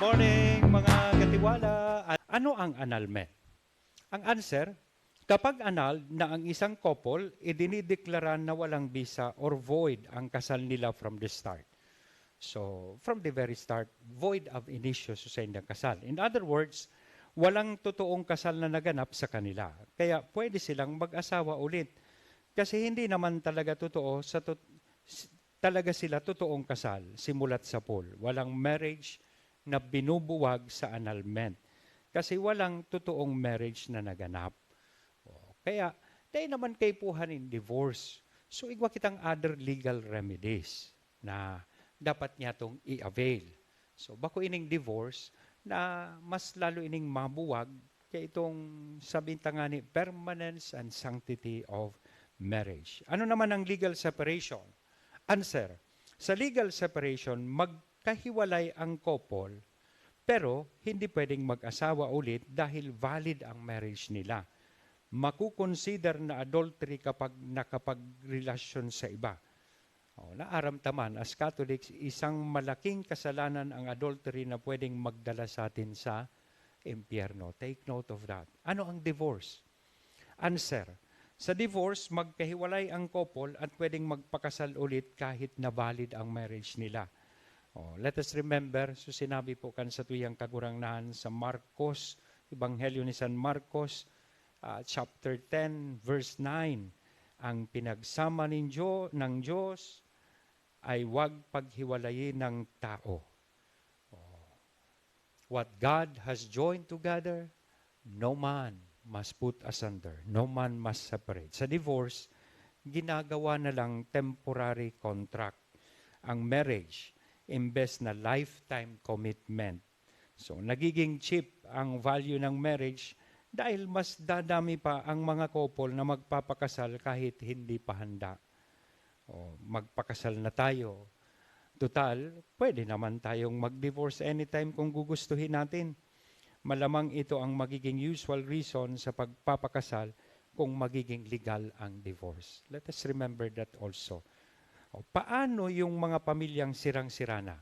morning mga katiwala. Ano ang annulment? Ang answer, kapag annul na ang isang couple, idinideklara na walang visa or void ang kasal nila from the start. So, from the very start, void ab initio suspendiang kasal. In other words, walang totoong kasal na naganap sa kanila. Kaya pwede silang mag-asawa ulit. Kasi hindi naman talaga totoo talaga sila totoong kasal simulat sa pool. Walang marriage na binubuwag sa annulment. Kasi walang totoong marriage na naganap. Kaya, tayo naman kay puhanin divorce. So, igwa kitang other legal remedies na dapat niya itong i-avail. So, bako ining divorce na mas lalo ining mabuwag kaya itong sabihin nga ni permanence and sanctity of marriage. Ano naman ang legal separation? Answer, sa legal separation, magkahiwalay ang couple, pero hindi pwedeng mag-asawa ulit dahil valid ang marriage nila. Makukonsider na adultery kapag nakapagrelasyon sa iba. Naaramdaman, as Catholics, isang malaking kasalanan ang adultery na pwedeng magdala sa atin sa impyerno. Take note of that. Ano ang divorce? Answer, sa divorce, magkahiwalay ang couple at pwedeng magpakasal ulit kahit na valid ang marriage nila. Let us remember, so sinabi po kan sa tuyang kagurangnahan sa Marcos, Ebanghelyo ni San Marcos, chapter 10, verse 9, ang pinagsama ng Diyos ay huwag paghiwalayin ng tao. What God has joined together, no man must put asunder. No man must separate. Sa divorce, ginagawa na lang temporary contract ang marriage imbes na lifetime commitment. So, nagiging cheap ang value ng marriage dahil mas dadami pa ang mga couple na magpapakasal kahit hindi pa handa. Magpakasal na tayo. Total, pwede naman tayong mag-divorce anytime kung gugustuhin natin. Malamang ito ang magiging usual reason sa pagpapakasal kung magiging legal ang divorce. Let us remember that also. Paano yung mga pamilyang sirang-sira na?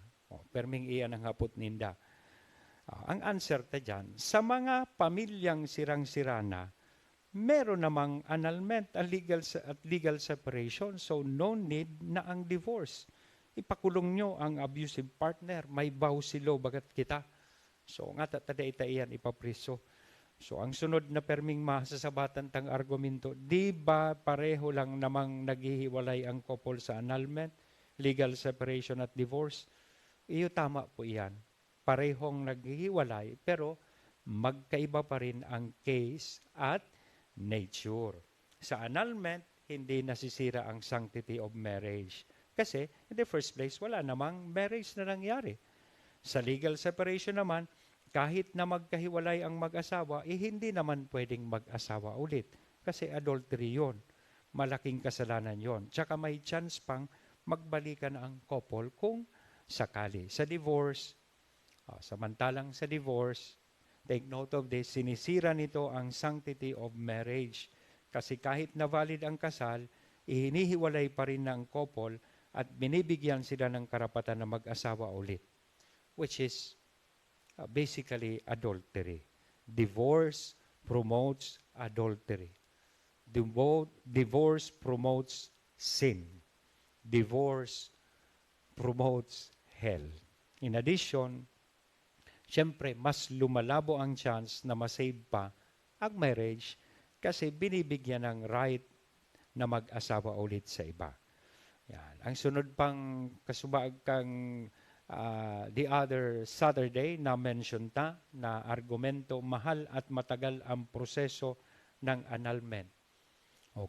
Perming iyan ang hapot ninda. Ang answer ta dyan, sa mga pamilyang sirang-sira na, meron namang annulment at legal separation, so no need na ang divorce. Ipakulong nyo ang abusive partner, may bahusilo bagat kita. So nga tatada iyan ipapriso. So ang sunod na perming masasabatan tang argumento, di ba pareho lang namang naghihiwalay ang couple sa annulment, legal separation at divorce? Iyo tama po iyan. Parehong naghihiwalay pero magkaiba pa rin ang case at nature. Sa annulment, hindi nasisira ang sanctity of marriage. Kasi in the first place, wala namang marriage na nangyari. Sa legal separation naman, kahit na magkahiwalay ang mag-asawa, hindi naman pwedeng mag-asawa ulit. Kasi adultery yon. Malaking kasalanan yon. Tsaka may chance pang magbalikan ang couple kung sakali. Sa divorce, samantalang sa divorce, take note of this, sinisira nito ang sanctity of marriage. Kasi kahit na valid ang kasal, hinihiwalay pa rin ng couple at binibigyan sila ng karapatan na mag-asawa ulit. Which is basically adultery. Divorce promotes adultery. Divorce promotes sin. Divorce promotes hell. In addition, siyempre, mas lumalabo ang chance na masave pa ang marriage kasi binibigyan ng right na mag-asawa ulit sa iba. Yan. Ang sunod pang kasubag kang the other Saturday na mention na argumento, mahal at matagal ang proseso ng annulment.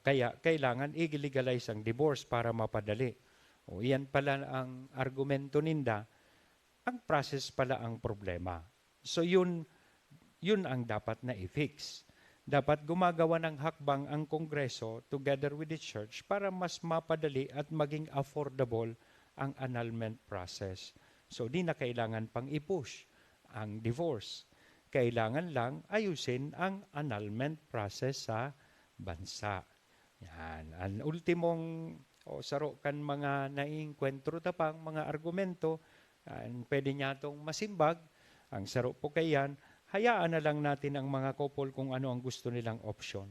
Kaya kailangan i-legalize ang divorce para mapadali. Iyan pala ang argumento ninda. Ang process pala ang problema. So yun ang dapat na i-fix. Dapat gumagawa ng hakbang ang Kongreso together with the church para mas mapadali at maging affordable ang annulment process. So di na kailangan pang i-push ang divorce. Kailangan lang ayusin ang annulment process sa bansa. Yan. Ang ultimong sarokan mga naiinkwentro tapang mga argumento, pwede niya itong masimbag Ang saro po kayan, hayaan na lang natin ang mga couple kung ano ang gusto nilang option.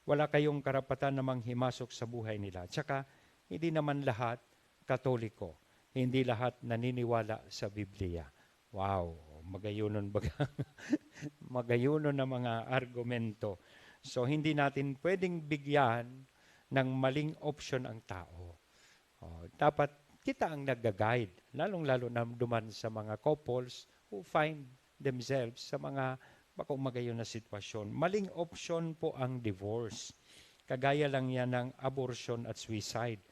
Wala kayong karapatan na manghimasok sa buhay nila. Tsaka, hindi naman lahat Katoliko. Hindi lahat naniniwala sa Biblia. Wow, magayunon baga. Magayunon na mga argumento. So, hindi natin pwedeng bigyan ng maling option ang tao. Dapat kita ang nag-guide, lalong-lalo na duman sa mga couples who find themselves sa mga bakong magayon na sitwasyon. Maling option po ang divorce. Kagaya lang yan ng abortion at suicide.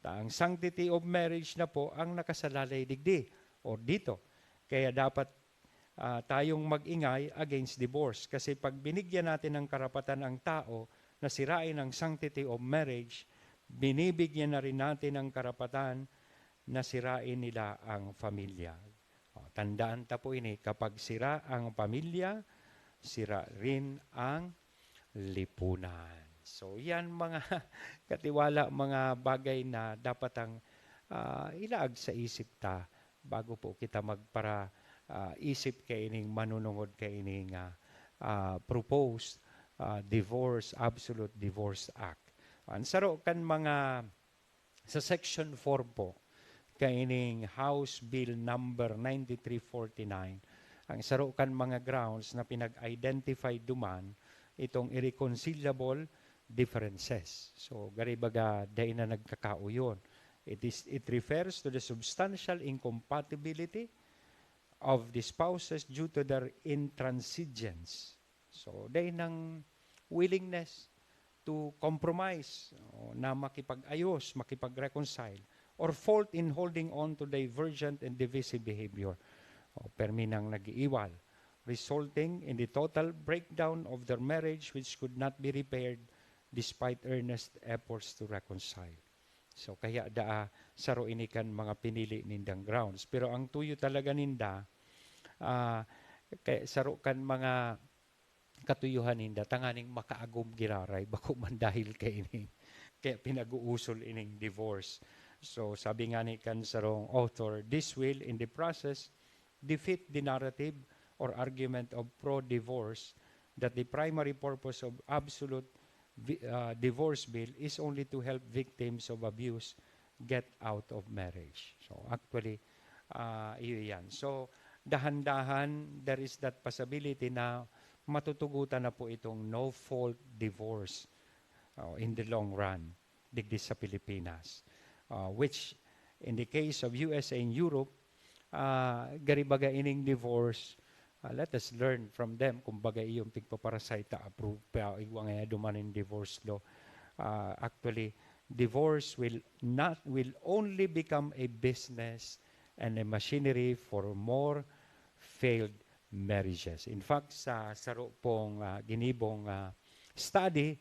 Ang sanctity of marriage na po ang nakasalalay digdi o dito. Kaya dapat tayong mag-ingay against divorce. Kasi pag binigyan natin ng karapatan ang tao na sirain ang sanctity of marriage, binibigyan na rin natin ng karapatan na sirain nila ang pamilya. Tandaan ta po ini, kapag sira ang pamilya, sira rin ang lipunan. So yan mga katiwala, mga bagay na dapat ang ilaag sa isip ta bago po kita magpara isip kaining manunungod kaining proposed divorce, absolute divorce act. Ansaro kan mga sa section 4 po kaining House Bill number 9349, ang saro kan mga grounds na pinag-identify duman itong irreconcilable differences. So, garibaga, dahil na nagkakao yun. It refers to the substantial incompatibility of the spouses due to their intransigence. So, dahil ng willingness to compromise, na makipag-ayos, makipag-reconcile, or fault in holding on to divergent and divisive behavior, perminang nag-iiwal, resulting in the total breakdown of their marriage which could not be repaired despite earnest efforts to reconcile. So kaya saro inikan mga pinili nindang grounds. Pero ang tuyo talaga ninda, kaya saro kan mga katuyuhan ninda, tanganing makaagom giraray, bako man dahil kay ini. Kaya pinag-uusol ining divorce. So sabi nga ni kan sarong author, this will in the process defeat the narrative or argument of pro-divorce that the primary purpose of absolute divorce bill is only to help victims of abuse get out of marriage. So actually, yan. So dahan-dahan, there is that possibility na matutugutan na po itong no-fault divorce in the long run digdi sa Pilipinas. Which in the case of USA and Europe, garibaga ining divorce, let us learn from them. Kumbaga iyong tigpaparasite approve pa iwang duman in divorce law. Actually, divorce will only become a business and a machinery for more failed marriages. In fact, sa saro pong ginibong study,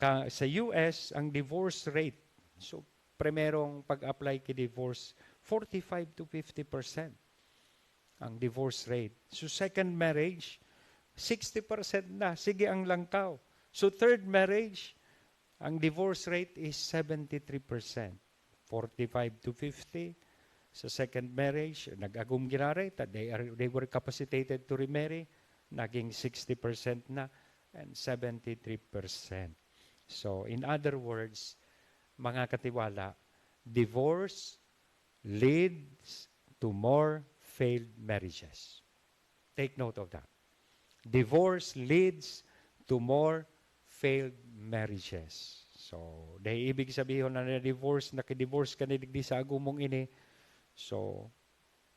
sa US, ang divorce rate, so primerong pag-apply ki divorce, 45 to 50% ang divorce rate. So second marriage, 60% na. Sige ang langkaw. So third marriage, ang divorce rate is 73%. 45 to 50. Sa second marriage, nag-agum ginare, they were capacitated to remarry, naging 60% na, and 73%. So in other words, mga katiwala, divorce leads to more failed marriages. Take note of that. Divorce leads to more failed marriages. So, dahil ibig sabihin na na-divorce, naki-divorce ka na digdi sa agumong ini, so,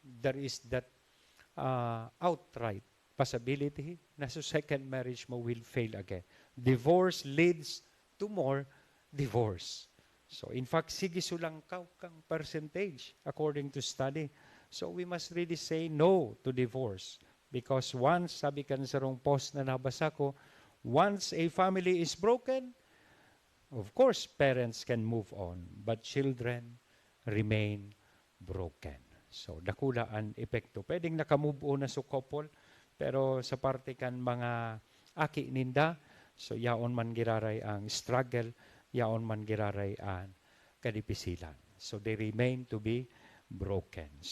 there is that outright possibility na sa second marriage mo will fail again. Divorce leads to more divorce. So, in fact, sige sulangkaw kang percentage according to study. So, we must really say no to divorce. Because once, sabi kan sa rong post na nabasa ko, once a family is broken, of course, parents can move on, but children remain broken. So, dakula ang epekto. Pwedeng nakamove on na sa couple, pero sa parte kan mga aki ninda, so yaon man giraray ang struggle, yaon man giraray ang kadipisilan. So, they remain to be broken.